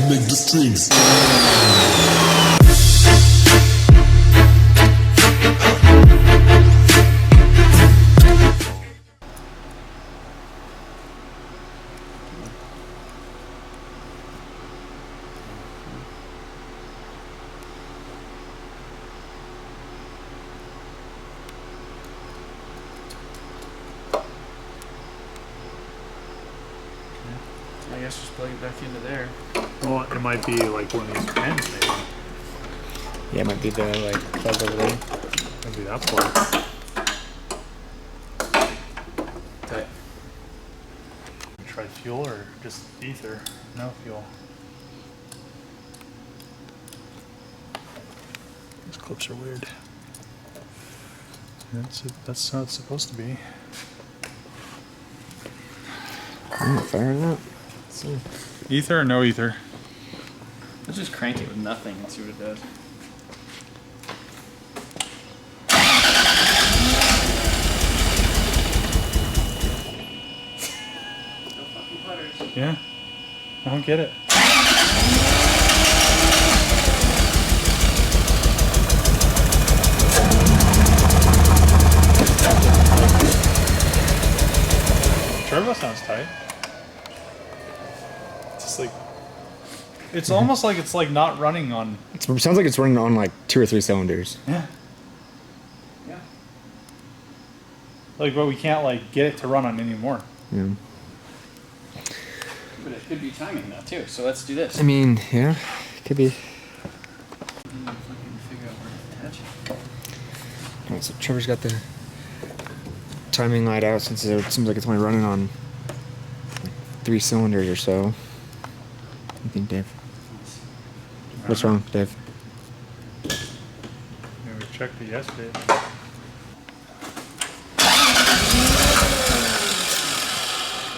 make the strings. I guess just plug it back into there. Well, it might be like one of these pins, maybe. Yeah, it might be the like plug over there. Maybe that plug. Tight. Try fuel or just ether? No fuel. These clips are weird. That's how it's supposed to be. Fire it up. Ether or no ether? Let's just crank it with nothing and see what it does. No fucking putters. Yeah. I don't get it. Turbo sounds tight. It's just like it's almost like it's like not running on. It sounds like it's running on like 2 or 3 cylinders. Yeah. Yeah. Like, but we can't like get it to run on anymore. Yeah. But it could be timing now too, so let's do this. I mean, yeah, could be. Fucking figure out where to attach it. Alright, so Trevor's got the timing light out since it seems like it's only running on like 3 cylinders or so. What do you think, Dave? What's wrong, Dave? Yeah, we checked it yesterday.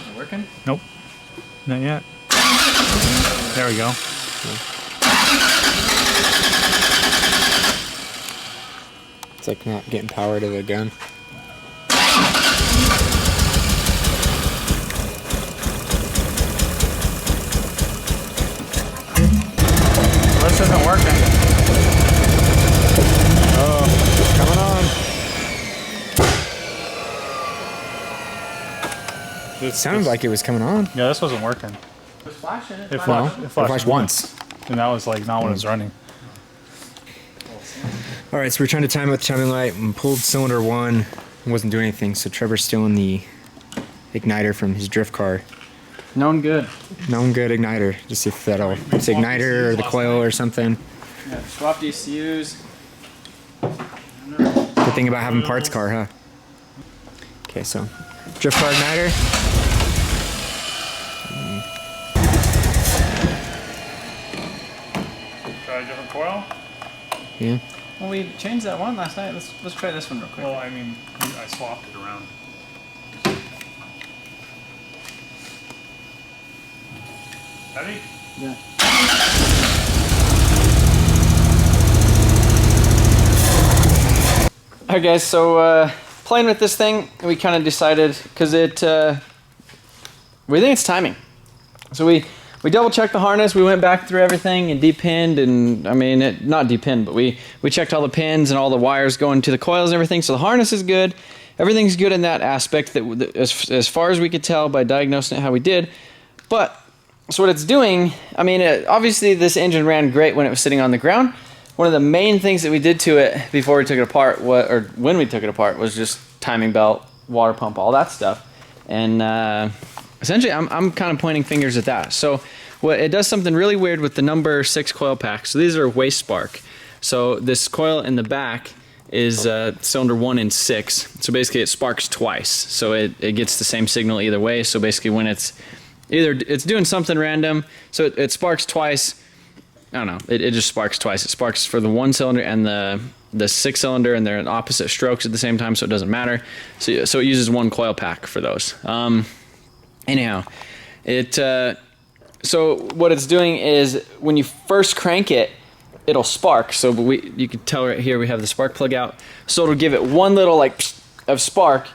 Is it working? Nope. Not yet. There we go. It's like not getting power to the gun. This isn't working. Oh, it's coming on. It sounded like it was coming on. Yeah, this wasn't working. It was flashing. It No, flashed. it flashed once. And that was like not when it was running. All right, so we're trying to time it with the timing light and pulled cylinder 1 and wasn't doing anything. So Trevor's stealing the igniter from his drift car. Known good. Known good igniter. Just see if that'll, it's igniter or the coil or something. Yeah, swapped ECUs. Good thing about having parts car, huh? Okay, so drift car igniter. Try a different coil? Yeah. Well, we changed that one last night. Let's try this one real quick. Well, I mean, I swapped it around. Ready? Yeah. Alright guys, so playing with this thing, we kind of decided, because we think it's timing. So we double checked the harness, we went back through everything and depinned, and I mean, not depinned, but we checked all the pins and all the wires going to the coils and everything, so the harness is good. Everything's good in that aspect, that as far as we could tell by diagnosing it how we did. But so what it's doing, I mean, obviously this engine ran great when it was sitting on the ground. One of the main things that we did to it before we took it apart, or when we took it apart, was just timing belt, water pump, all that stuff. And essentially, I'm kind of pointing fingers at that. So it does something really weird with the number 6 coil pack. So these are waste spark. So this coil in the back is cylinder 1 and 6. So basically it sparks twice. So it gets the same signal either way. So basically when it's doing something random, so it sparks twice. I don't know, it just sparks twice. It sparks for the 1 cylinder and the 6 cylinder, and they're in opposite strokes at the same time, so it doesn't matter. So it uses 1 coil pack for those. Anyhow, so what it's doing is when you first crank it, it'll spark. So you can tell right here we have the spark plug out. So it'll give it one little like of spark,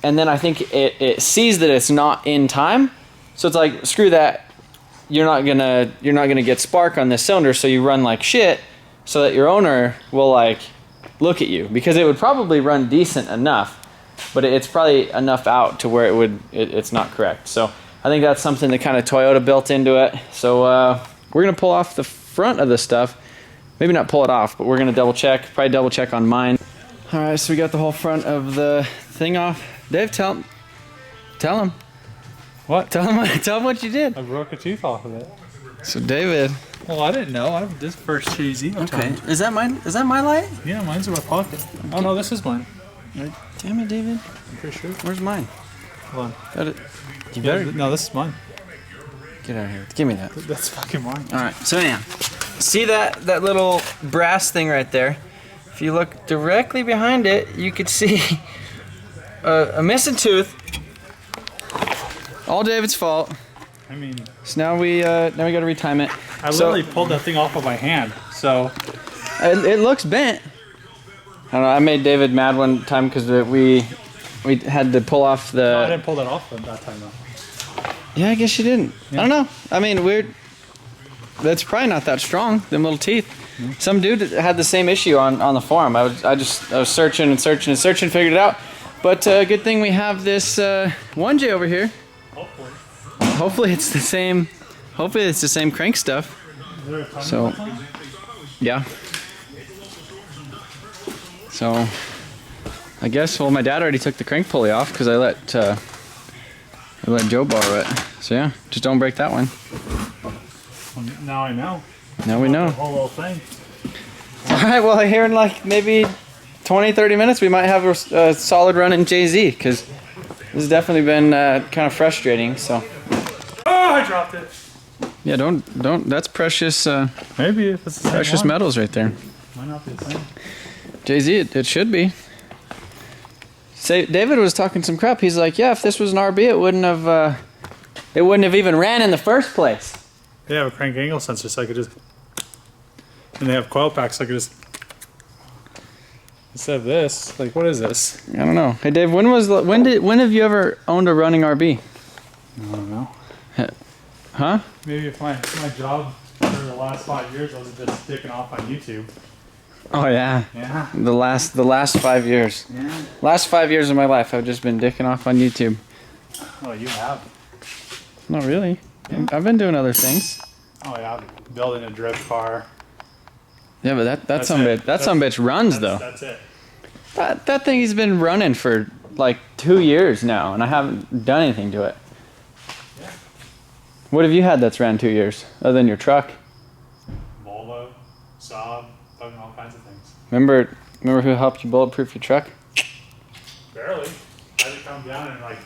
and then I think it sees that it's not in time. So it's like, screw that, you're not gonna get spark on this cylinder, so you run like shit, so that your owner will like look at you, because it would probably run decent enough, but it's probably enough out to where it's not correct. So I think that's something that kind of Toyota built into it. So we're gonna pull off the front of this stuff. Maybe not pull it off, but we're gonna double check. Probably double check on mine. All right, so we got the whole front of the thing off. Dave, tell him. What? Tell him what you did. I broke a tooth off of it. So David. Well, I didn't know. I have this first cheesy. Okay. Is that mine? Is that my light? Yeah, mine's in my pocket. Oh no, this is mine. Damn it, David. I'm pretty sure. Where's mine? Hold on. Got it. You Yeah, better no, this is mine. get out of here. Give me that. That's fucking mine. All right. So anyhow, see that little brass thing right there? If you look directly behind it, you could see a missing tooth. All David's fault. I mean, So now we got to retime it. I literally pulled that thing off of my hand. So It looks bent. I don't know. I made David mad one time because we had to pull off the. no, I didn't pull that off at that time though. Yeah, I guess you didn't. Yeah. I don't know. I mean, that's probably not that strong. Them little teeth. Some dude had the same issue on the forum. I was searching and figured it out. But good thing we have this 1J over here. Hopefully. Hopefully it's the same. Hopefully it's the same crank stuff. Is there a timing So, belt on it? yeah. So, I guess. Well, my dad already took the crank pulley off because I let Joe borrow it. So yeah, just don't break that one. Well, now I know. Now we The know. whole little thing. All right. Well, here in like maybe 20-30 minutes, we might have a solid run in JZ because this has definitely been kind of frustrating. So. Oh, I dropped it. Yeah, don't. That's precious. Maybe if it's the same Precious one. metals right there. Might not be the same. JZ, it should be. Say, David was talking some crap. He's like, yeah, if this was an RB, it wouldn't have even ran in the first place. They have a crank angle sensor, so I could just. And they have coil packs, so I could just. Instead of this, like, what is this? I don't know. Hey, Dave, when have you ever owned a running RB? I don't know. Huh? Maybe if my job for the last 5 years, I was just sticking off on YouTube. Oh yeah. Yeah. The last 5 years. Yeah. Last 5 years of my life, I've just been dicking off on YouTube. Oh, you have. Not really. I've been doing other things. Oh yeah, building a drift car. Yeah, but that some it. bitch runs though. That's it. That thing has been running for like 2 years now, and I haven't done anything to it. Yeah. What have you had that's ran 2 years, other than your truck? Volvo, Saab, fucking all kinds of things. Remember who helped you bulletproof your truck? Barely. I had to come down and like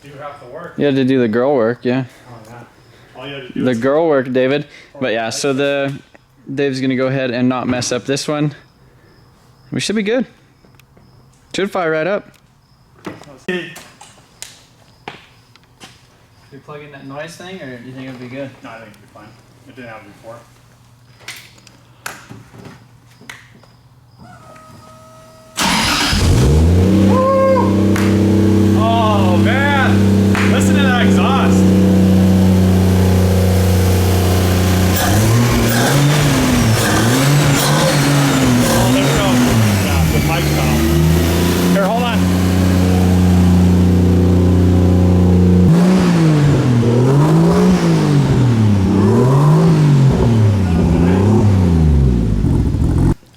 do half the work. You had to do the girl work, yeah. Oh yeah. All you had to do The was girl work, David. But yeah, so Dave's gonna go ahead and not mess up this one. We should be good. Should fire right up. Hey. You plug in that noise thing, or do you think it'll be good? No, I think it'll be fine. It didn't happen before. Oh man! Listen to that exhaust. Oh, there we go. Yeah, the mic's gone. Here, hold on.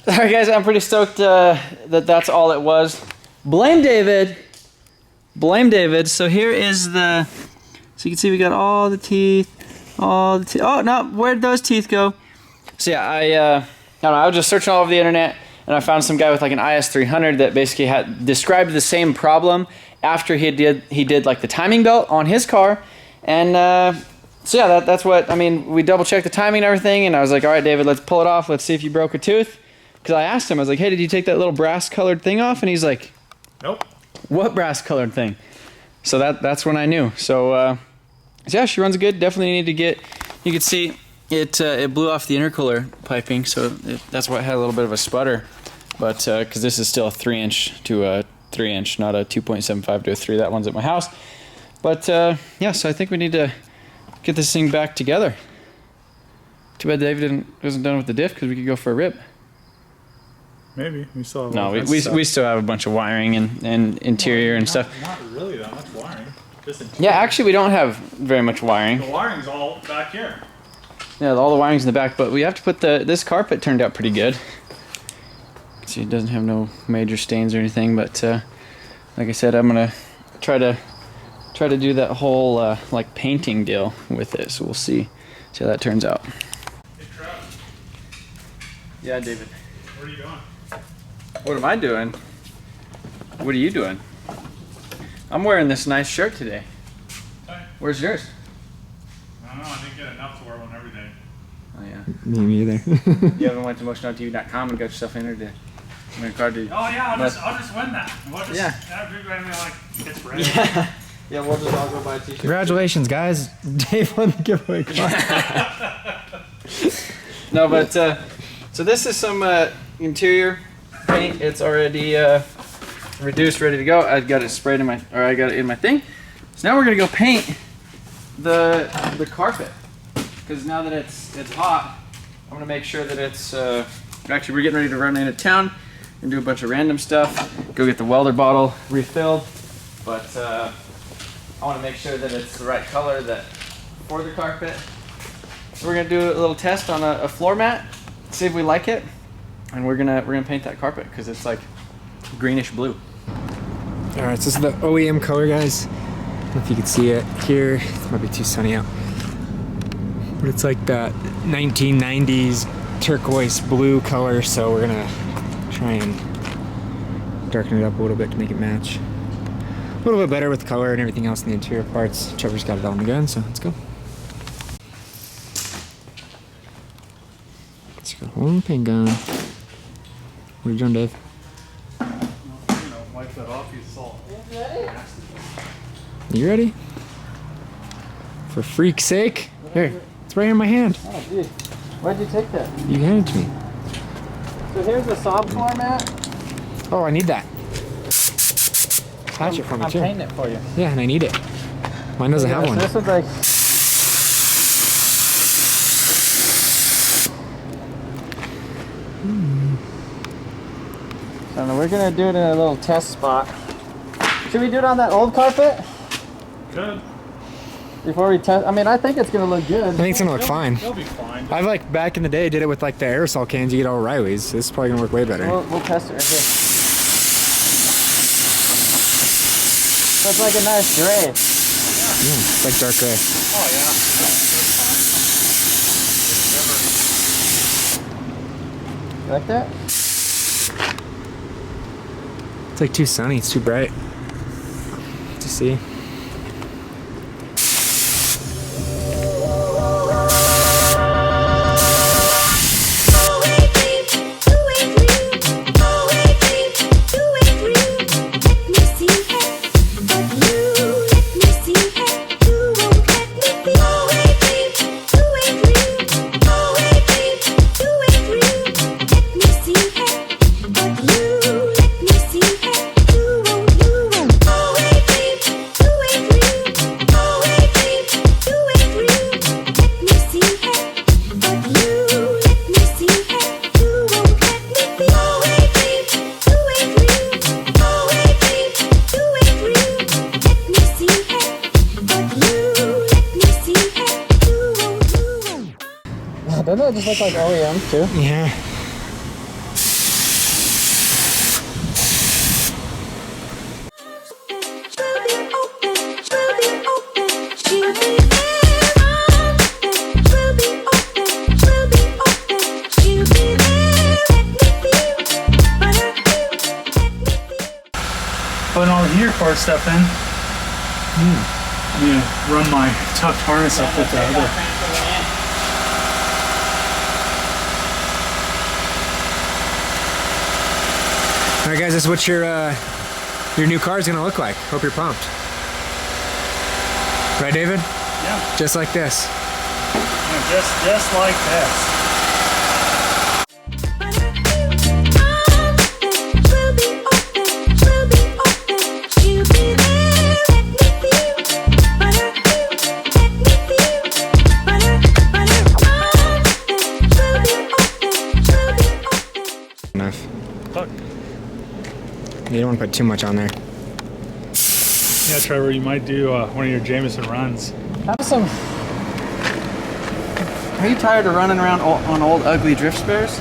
Alright guys, I'm pretty stoked that's all it was. Blame David. Blame David. So here is so you can see we got all the teeth. Oh no, where'd those teeth go? So yeah, I don't know, I was just searching all over the internet and I found some guy with like an IS300 that basically had described the same problem after he did like the timing belt on his car. And so yeah, that's what, I mean, we double checked the timing and everything, and I was like, all right, David, let's pull it off. Let's see if you broke a tooth. Because I asked him, I was like, hey, did you take that little brass colored thing off? And he's like, Nope. what brass colored thing? So that's when I knew. So yeah, she runs good. Definitely need to get, you can see it blew off the intercooler piping. So that's why it had a little bit of a sputter. But because this is still a 3-inch to a 3-inch, not a 2.75 to a 3. That one's at my house. But yeah, so I think we need to get this thing back together. Too bad David wasn't done with the diff because we could go for a rip. Maybe we still have. No, we still have a bunch of wiring and interior and stuff. Not really that much wiring. Just interior. Yeah, actually we don't have very much wiring. The wiring's all back here. Yeah, all the wiring's in the back, but we have to put this carpet turned out pretty good. See, it doesn't have no major stains or anything, but like I said, I'm gonna try to do that whole like painting deal with it. So we'll see how that turns out. Hey, Travis. Yeah, David. Where are you going? What am I doing? What are you doing? I'm wearing this nice shirt today. Hey. Where's yours? I don't know. I didn't get enough to wear one every day. Oh yeah. Me either. You haven't went to motionontv.com and got yourself entered to win a car, did you? Oh yeah, I'll just win that. We'll just, Yeah. It's red. Yeah. Yeah, we'll just all go buy a t-shirt. Congratulations, guys! Dave won the giveaway car. No, but so this is some interior paint. It's already reduced, ready to go. I got it sprayed in my thing. So now we're gonna go paint the carpet because now that it's hot, I'm gonna make sure that it's. Actually, we're getting ready to run into town and do a bunch of random stuff. Go get the welder bottle refilled, but I want to make sure that it's the right color for the carpet. So we're gonna do a little test on a floor mat, see if we like it, and we're gonna paint that carpet because it's like greenish blue. All right, so this is the OEM color, guys. I don't know if you can see it here. It might be too sunny out, but it's like that 1990s turquoise blue color. So we're gonna try and darken it up a little bit to make it match a little bit better with color and everything else in the interior parts. Trevor's got it all in the gun, so let's go. Let's go home paint gun. What are you doing, Dave? Wipe that off, you salt. You ready? For freak's sake. Here, it's right here in my hand. Oh, dude, where'd you take that? You handed it to me. So here's the sob floor mat. Oh, I need that. Patch it for me, I'm too. painting it for you. Yeah, and I need it. Mine doesn't have one. So this one's like. So we're gonna do it in a little test spot. Should we do it on that old carpet Good. before we test? I mean, I think it's gonna look good. I think it's gonna look fine. It'll be fine. I've like back in the day did it with like the aerosol cans you get all O'Reilly's. This is probably gonna work way better. We'll test it right here. So it's like a nice gray. Yeah, it's like dark gray. Oh yeah. That's fine. You like that? It's like too sunny. It's too bright to see. Doesn't it just look like OEM too? Yeah. Putting all the heater cord stuff in. I'm gonna run my tucked harness up with the other. All right, guys, this is what your new car is gonna look like. Hope you're pumped. Right, David? Yeah. Just like this. Just like this. You don't want to put too much on there. Yeah, Trevor, you might do one of your Jameson runs. Have some. Are you tired of running around on old ugly drift spares?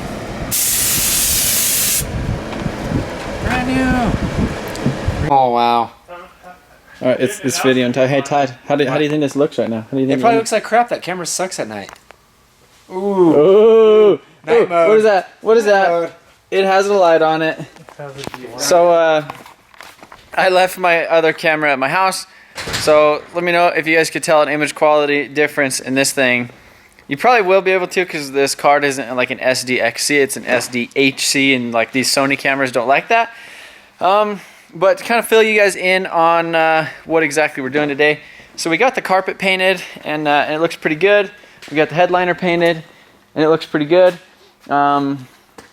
Brand new. Oh wow. All right, it's video and hey Todd, how do you think this looks right now? How do you think It probably looks like crap. That camera sucks at night. Ooh. Night mode. What is that? What is that? Mode. It has a light on it. So I left my other camera at my house. So let me know if you guys could tell an image quality difference in this thing. You probably will be able to because this card isn't like an SDXC, it's an SDHC, and like these Sony cameras don't like that. But to kind of fill you guys in on what exactly we're doing today. So we got the carpet painted and it looks pretty good. We got the headliner painted and it looks pretty good.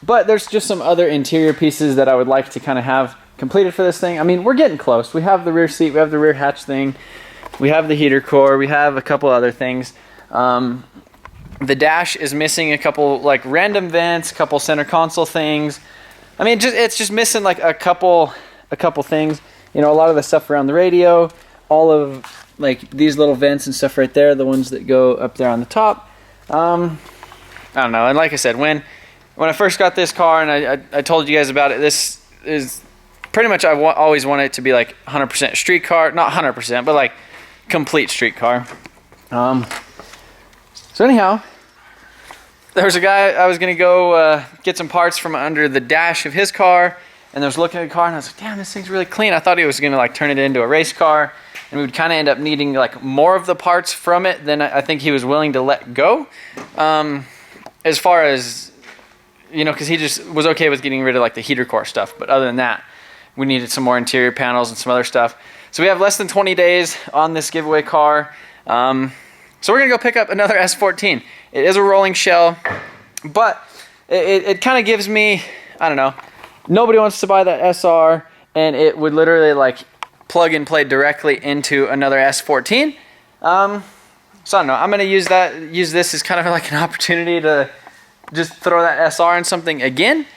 But there's just some other interior pieces that I would like to kind of have completed for this thing. I mean, we're getting close. We have the rear seat, we have the rear hatch thing, we have the heater core, we have a couple other things. The dash is missing a couple like random vents, a couple center console things. I mean, it's just missing like a couple things. You know, a lot of the stuff around the radio, all of like these little vents and stuff right there, the ones that go up there on the top. I don't know. And like I said, when I first got this car and I told you guys about it, this is pretty much always wanted it to be like 100% street car, not 100%, but like complete street car. So anyhow, there was a guy, I was gonna go get some parts from under the dash of his car, and I was looking at the car and I was like, damn, this thing's really clean. I thought he was gonna like turn it into a race car, and we would kind of end up needing like more of the parts from it than I think he was willing to let go. As far as, you know, because he just was okay with getting rid of like the heater core stuff, but other than that, we needed some more interior panels and some other stuff. So we have less than 20 days on this giveaway car. So we're gonna go pick up another S14. It is a rolling shell, but it kind of gives me, I don't know, nobody wants to buy that SR, and it would literally like plug and play directly into another S14. So I don't know, I'm gonna use this as kind of like an opportunity to just throw that SR in something again.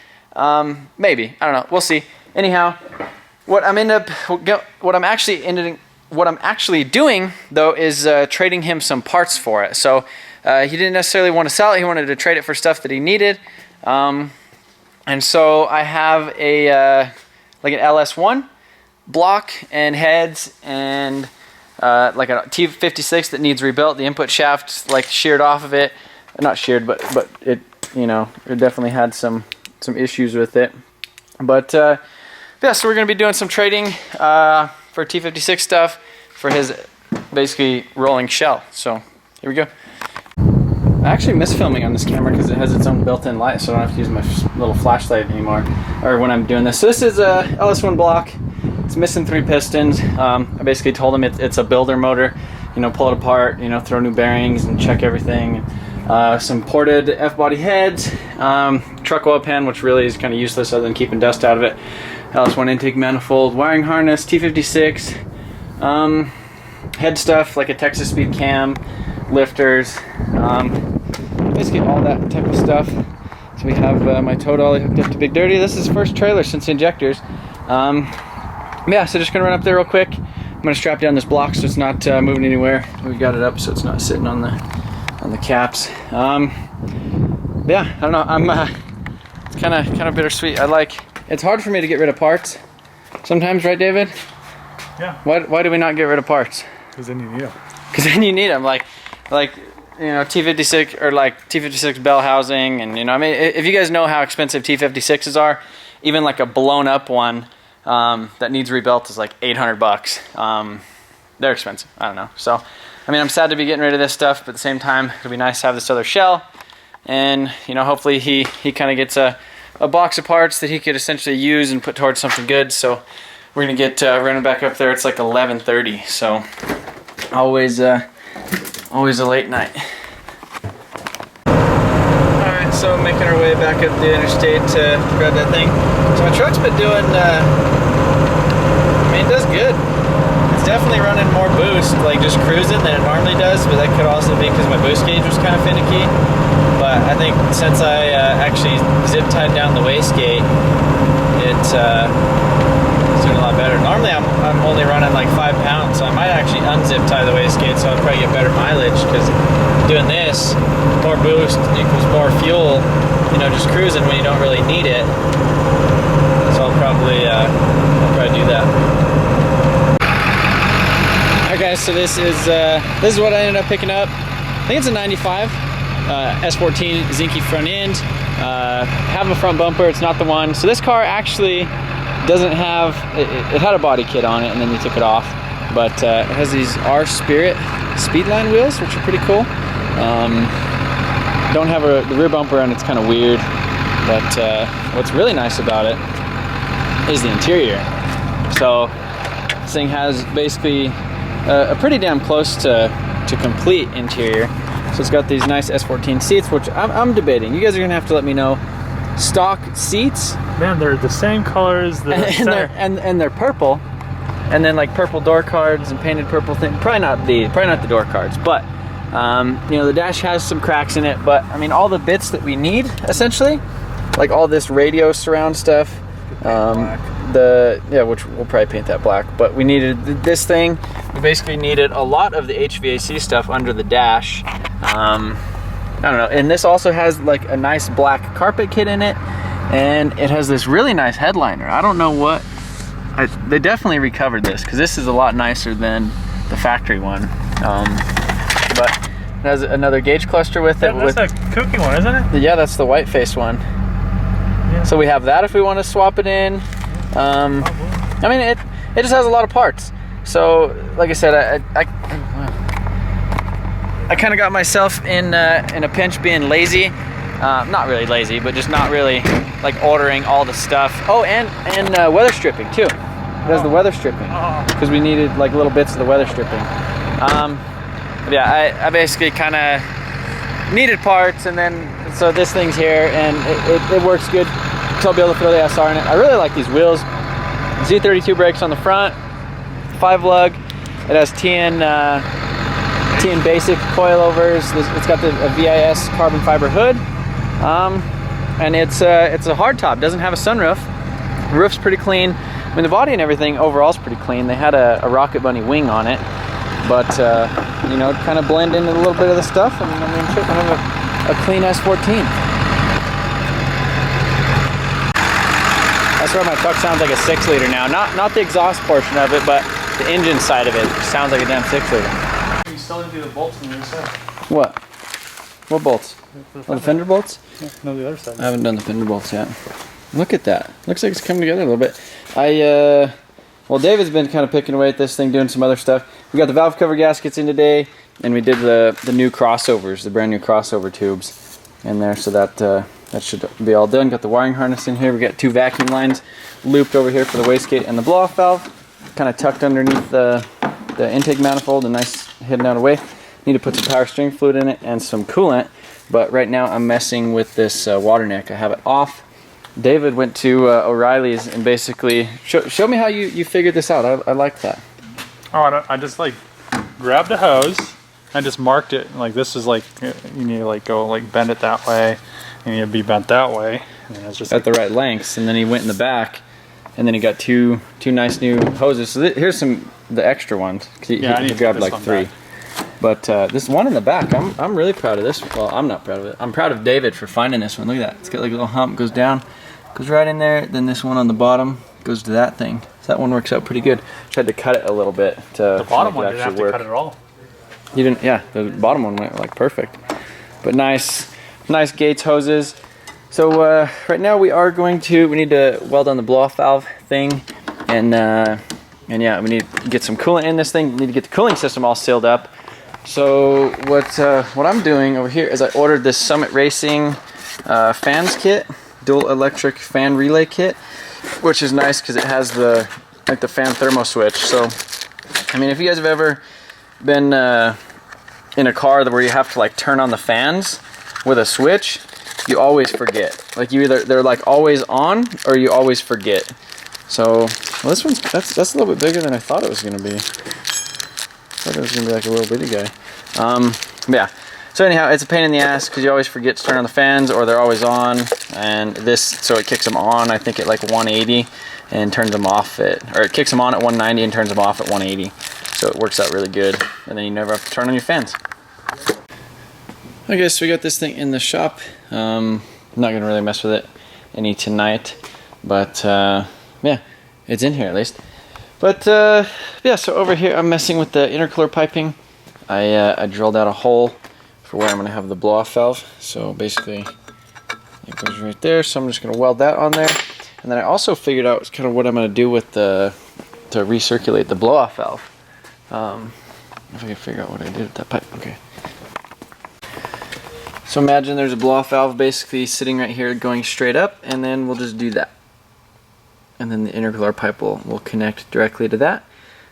Maybe, I don't know, we'll see. Anyhow, what I'm actually doing though is trading him some parts for it. So he didn't necessarily want to sell it. He wanted to trade it for stuff that he needed. And so I have a like an LS1 block and heads and like a T56 that needs rebuilt. The input shaft like sheared off of it, not sheared, but it, you know, it definitely had some issues with it. But yeah, so we're gonna be doing some trading for T56 stuff for his basically rolling shell. So here we go. I actually miss filming on this camera because it has its own built-in light, so I don't have to use my little flashlight anymore, or when I'm doing this. So this is a LS1 block. It's missing 3 pistons. I basically told him it's a builder motor. You know, pull it apart, you know, throw new bearings and check everything. Some ported F-body heads, truck oil pan, which really is kind of useless other than keeping dust out of it. LS1 intake manifold, wiring harness, T56, head stuff like a Texas speed cam, lifters, basically all that type of stuff. So we have my tow dolly hooked up to Big Dirty. This is his first trailer since the injectors. Yeah, so just gonna run up there real quick. I'm gonna strap down this block so it's not moving anywhere. We got it up so it's not sitting on the caps. Yeah, I don't know. It's kind of bittersweet. It's hard for me to get rid of parts sometimes, right, David? Yeah. Why do we not get rid of parts? Because then you need them. Because then you need them, like you know, T56 or like T56 bell housing, and you know, I mean, if you guys know how expensive T56s are, even like a blown up one that needs rebuilt is like $800. They're expensive. I don't know. So, I mean, I'm sad to be getting rid of this stuff, but at the same time, it'll be nice to have this other shell, and you know, hopefully he kind of gets a box of parts that he could essentially use and put towards something good. So we're gonna get running back up there. It's like 11:30, so always a late night. All right, so making our way back up the interstate to grab that thing. So my truck's been doing, I mean, it does good. It's definitely running more boost, like just cruising than it normally does, but that could also be because my boost gauge was kind of finicky. But I think since I actually zip tied down the wastegate, it It's doing a lot better. Normally I'm only running like 5 pounds, so I might actually unzip tie the wastegate so I'll probably get better mileage, because doing this, more boost equals more fuel, you know, just cruising when you don't really need it. So I'll probably do that. Alright guys, so this is what I ended up picking up. I think it's a 95 S14 Zinky front end. Have a front bumper, it's not the one. So this car actually doesn't have, it had a body kit on it and then they took it off, but it has these R Spirit Speedline wheels, which are pretty cool. Don't have the rear bumper and it's kind of weird, but what's really nice about it is the interior. So this thing has basically a pretty damn close to complete interior. So it's got these nice S14 seats, which I'm debating. You guys are gonna have to let me know. Stock seats. Man, they're the same color as the and they're purple, and then like purple door cards and painted purple thing. Probably not the door cards, but you know, the dash has some cracks in it. But I mean, all the bits that we need essentially, like all this radio surround stuff. Which we'll probably paint that black, but we needed this thing. We basically needed a lot of the HVAC stuff under the dash. I don't know, and this also has like a nice black carpet kit in it, and it has this really nice headliner. I don't know what, they definitely recovered this, because this is a lot nicer than the factory one. But it has another gauge cluster with it. That's a kooky one, isn't it? Yeah, that's the white face one. Yeah. So we have that if we want to swap it in. I mean, it just has a lot of parts. So, like I said, I kind of got myself in a pinch being lazy. Not really lazy, but just not really like ordering all the stuff. Oh, and weather stripping too. It has the weather stripping, because we needed like little bits of the weather stripping. But yeah, I basically kind of needed parts, and then so this thing's here, and it works good. So I'll be able to throw the SR in it. I really like these wheels. Z32 brakes on the front, 5 lug. It has TN basic coilovers. It's got the VIS carbon fiber hood, and it's a hardtop. Doesn't have a sunroof. The roof's pretty clean. I mean, the body and everything overall is pretty clean. They had a Rocket Bunny wing on it, but you know, kind of blend into a little bit of the stuff. And I mean, shit, I have a clean S14. That's why my truck sounds like a 6-liter now. Not the exhaust portion of it, but the engine side of it sounds like a damn 6-liter. You still didn't do the bolts on the other side. What? What bolts? The fender bolts? Yeah, no, the other side. I haven't done the fender bolts yet. Look at that. Looks like it's coming together a little bit. Well, David's been kind of picking away at this thing, doing some other stuff. We got the valve cover gaskets in today, and we did the new crossovers, the brand new crossover tubes in there, so that should be all done. Got the wiring harness in here. We got 2 vacuum lines looped over here for the wastegate and the blow-off valve, kind of tucked underneath the intake manifold, and nice hidden out away. Need to put some power steering fluid in it and some coolant, but right now I'm messing with this water neck. I have it off. David went to O'Reilly's and basically show me how you figured this out. I like that. Oh, I just like grabbed a hose. I just marked it like this is like, you need to like go like bend it that way. You need to be bent that way. And then it's just at the right lengths. And then he went in the back, and then he got two nice new hoses. So here's the extra ones. He grabbed like 3. Back. But this one in the back, I'm really proud of this. Well, I'm not proud of it. I'm proud of David for finding this one. Look at that. It's got like a little hump, goes down, goes right in there. Then this one on the bottom goes to that thing. So that one works out pretty good. Just had to cut it a little bit to the bottom one didn't have to cut it at all. You didn't? Yeah, the bottom one went like perfect. But nice Gates hoses. So right now we need to weld on the blow-off valve thing, and yeah, we need to get some coolant in this thing. We need to get the cooling system all sealed up. So what I'm doing over here is I ordered this Summit Racing fans kit, dual electric fan relay kit, which is nice because it has the fan thermo switch. So I mean, if you guys have ever been in a car where you have to like turn on the fans with a switch, you always forget. Like they're like always on, or you always forget. So well, this one's that's a little bit bigger than I thought it was gonna be. I thought it was gonna be like a little bitty guy. Yeah, So anyhow, it's a pain in the ass because you always forget to turn on the fans, or they're always on. And this, so it kicks them on, I think at like 180, and turns them off or it kicks them on at 190 and turns them off at 180. So it works out really good, and then you never have to turn on your fans. Okay, so we got this thing in the shop. I'm not gonna really mess with it any tonight, but yeah, it's in here at least. But yeah, so over here I'm messing with the intercooler piping. I drilled out a hole for where I'm gonna have the blow-off valve. So basically it goes right there, so I'm just gonna weld that on there. And then I also figured out kind of what I'm gonna do with to recirculate the blow-off valve. If I can figure out what I did with that pipe. Okay. So imagine there's a blow-off valve basically sitting right here going straight up, and then we'll just do that. And then the intercooler pipe will connect directly to that.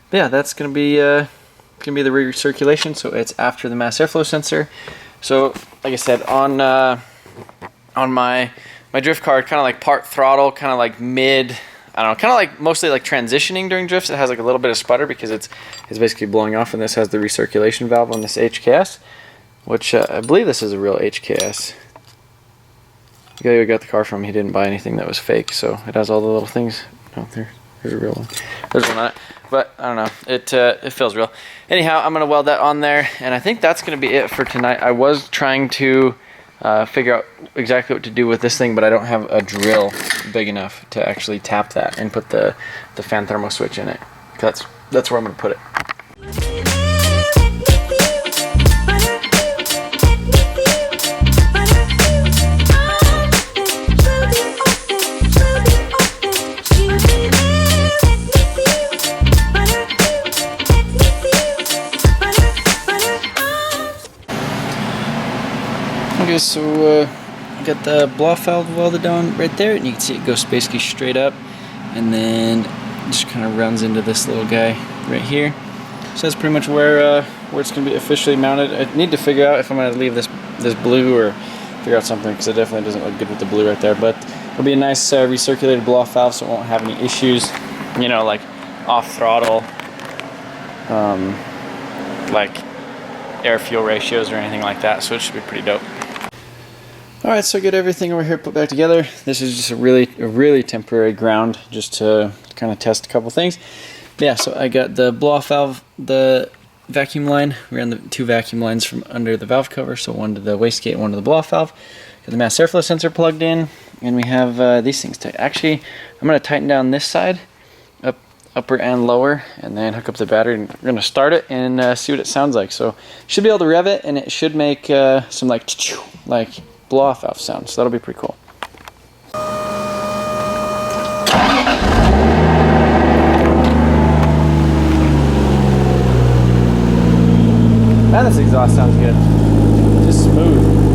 But yeah, that's gonna be the recirculation, so it's after the mass airflow sensor. So like I said, on my drift car, kind of like part throttle, kind of like mid, I don't know, kind of like mostly like transitioning during drifts. It has like a little bit of sputter because it's basically blowing off, and this has the recirculation valve on this HKS, which I believe this is a real HKS. The guy who got the car from, he didn't buy anything that was fake, so it has all the little things. No, there's a real one. There's one on it, but I don't know. It feels real. Anyhow, I'm gonna weld that on there, and I think that's gonna be it for tonight. I was trying to figure out exactly what to do with this thing, but I don't have a drill big enough to actually tap that and put the fan thermo switch in it. That's where I'm gonna put it. Okay, so got the blow-off valve welded on right there, and you can see it goes basically straight up, and then just kind of runs into this little guy right here. So that's pretty much where it's going to be officially mounted. I need to figure out if I'm going to leave this blue or figure out something, because it definitely doesn't look good with the blue right there. But it'll be a nice recirculated blow-off valve, so it won't have any issues, you know, like off throttle, like air-fuel ratios or anything like that. So it should be pretty dope. Alright, so I get everything over here put back together. This is just a really temporary ground, just to kind of test a couple things. But yeah, so I got the blow-off valve, the vacuum line. We ran the two vacuum lines from under the valve cover, so one to the wastegate, one to the blow-off valve. Got the mass airflow sensor plugged in, and we have these things tight. Actually, I'm going to tighten down this side, upper and lower, and then hook up the battery, and we're going to start it and see what it sounds like. So should be able to rev it, and it should make some like blow-off valve sound, so that'll be pretty cool. Man, this exhaust sounds good. Just smooth.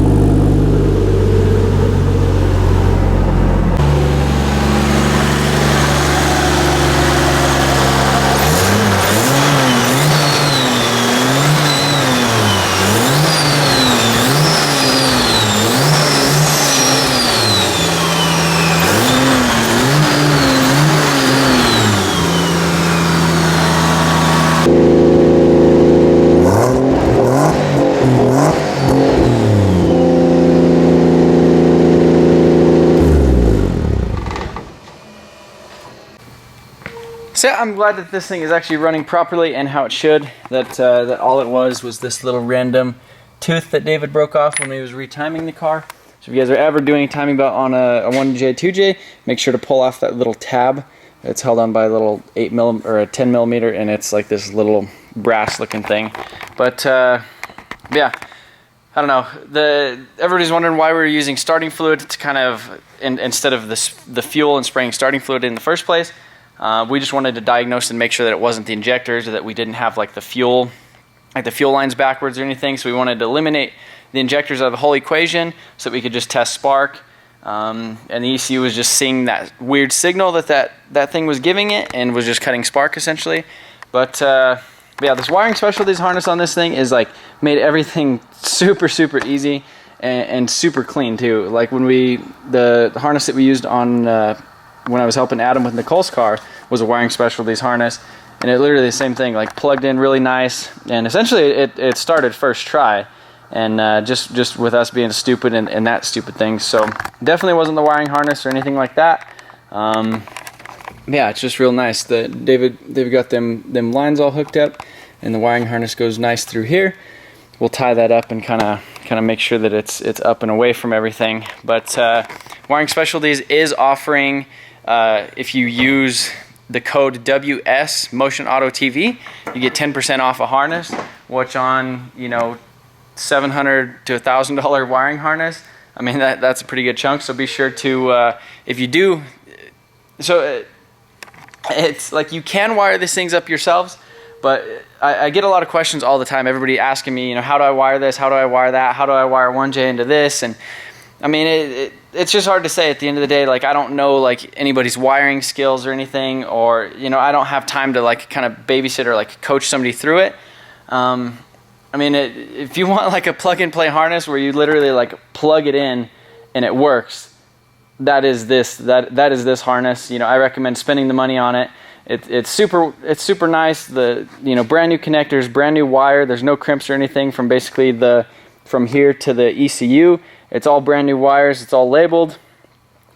So I'm glad that this thing is actually running properly and how it should. That all it was this little random tooth that David broke off when he was retiming the car. So if you guys are ever doing a timing belt on a 1J, 2J, make sure to pull off that little tab. It's held on by a little 8mm or a 10mm, and it's like this little brass looking thing. But yeah, I don't know. Everybody's wondering why we're using starting fluid to kind of instead of the fuel and spraying starting fluid in the first place. We just wanted to diagnose and make sure that it wasn't the injectors, or that we didn't have like the fuel lines backwards or anything. So we wanted to eliminate the injectors out of the whole equation so that we could just test spark. And the ECU was just seeing that weird signal that thing was giving it, and was just cutting spark essentially. But yeah, this wiring specialties harness on this thing is like made everything super easy and super clean too. Like when the harness that we used on when I was helping Adam with Nicole's car was a wiring specialties harness, and it literally the same thing, like plugged in really nice, and essentially it started first try. and just with us being stupid and that stupid thing. So definitely wasn't the wiring harness or anything like that. Yeah, it's just real nice. They've got them lines all hooked up, and the wiring harness goes nice through here. We'll tie that up and kind of make sure that it's up and away from everything. But Wiring Specialties is offering, if you use the code WS Motion Auto TV, you get 10% off a harness, which on, you know, $700 to $1,000 wiring harness, I mean, that's a pretty good chunk. So be sure to, if you do, so it's like you can wire these things up yourselves, but I get a lot of questions all the time. Everybody asking me, you know, how do I wire this? How do I wire that? How do I wire 1J into this? And I mean, it's just hard to say at the end of the day. Like, I don't know like anybody's wiring skills or anything, or, you know, I don't have time to like kind of babysit or like coach somebody through it. I mean, if you want like a plug and play harness where you literally like plug it in and it works, that is this harness. You know, I recommend spending the money on it. It's super nice. The, you know, brand new connectors, brand new wire. There's no crimps or anything from basically from here to the ECU. It's all brand new wires. It's all labeled.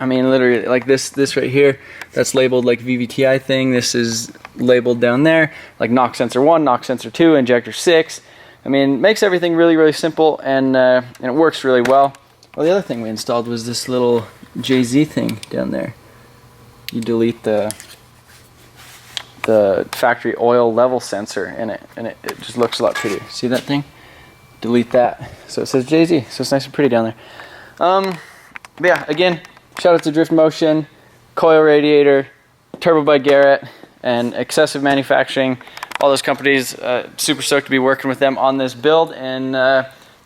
I mean, literally like this right here, that's labeled like VVTi thing. This is labeled down there like knock sensor 1, knock sensor 2, injector 6. I mean, makes everything really, really simple, and it works really well. Well, the other thing we installed was this little JZ thing down there. You delete the factory oil level sensor in it, and it just looks a lot prettier. See that thing? Delete that. So it says JZ, so it's nice and pretty down there. But yeah, again, shout out to Drift Motion, Coil Radiator, Turbo by Garrett, and Excessive Manufacturing. All those companies, super stoked to be working with them on this build, and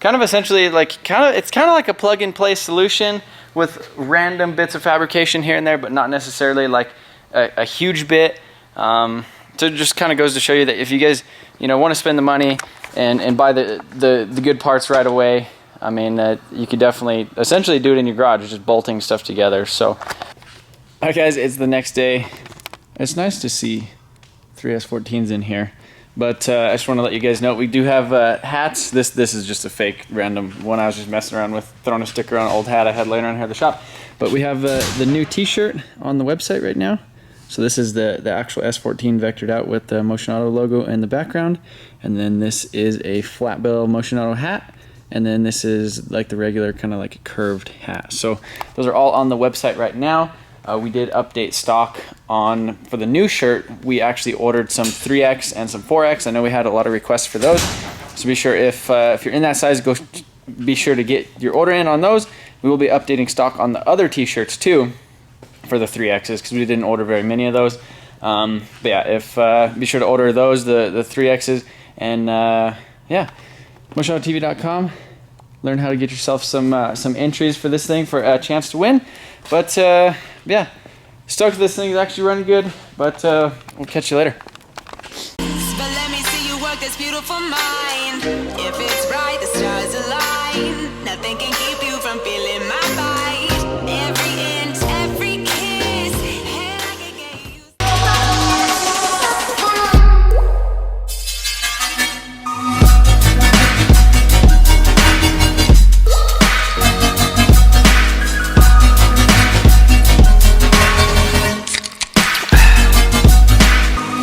kind of essentially like it's kind of like a plug and play solution with random bits of fabrication here and there, but not necessarily like a huge bit. So it just kind of goes to show you that if you guys, you know, want to spend the money and buy the good parts right away, I mean, you could definitely essentially do it in your garage, just bolting stuff together. So, all right, guys, it's the next day. It's nice to see 3 S14s in here, but I just want to let you guys know we do have hats. This is just a fake random one I was just messing around with, throwing a sticker on an old hat I had laying around here at the shop. But we have the new t-shirt on the website right now. So this is the actual S14 vectored out with the Motion Auto logo in the background, and then this is a flat bill Motion Auto hat, and then this is like the regular kind of like a curved hat. So those are all on the website right now. We did update stock for the new shirt. We actually ordered some 3X and some 4X. I know we had a lot of requests for those, so be sure if you're in that size, be sure to get your order in on those. We will be updating stock on the other t-shirts too, for the 3Xs, because we didn't order very many of those. But yeah, be sure to order those, the 3Xs, and yeah, motionautotv.com. Learn how to get yourself some entries for this thing for a chance to win. But yeah, stoked this thing is actually running good. But we'll catch you later. But let me see you work this beautiful mind. If it's right, the stars align. Nothing can keep you from feeling my vibe.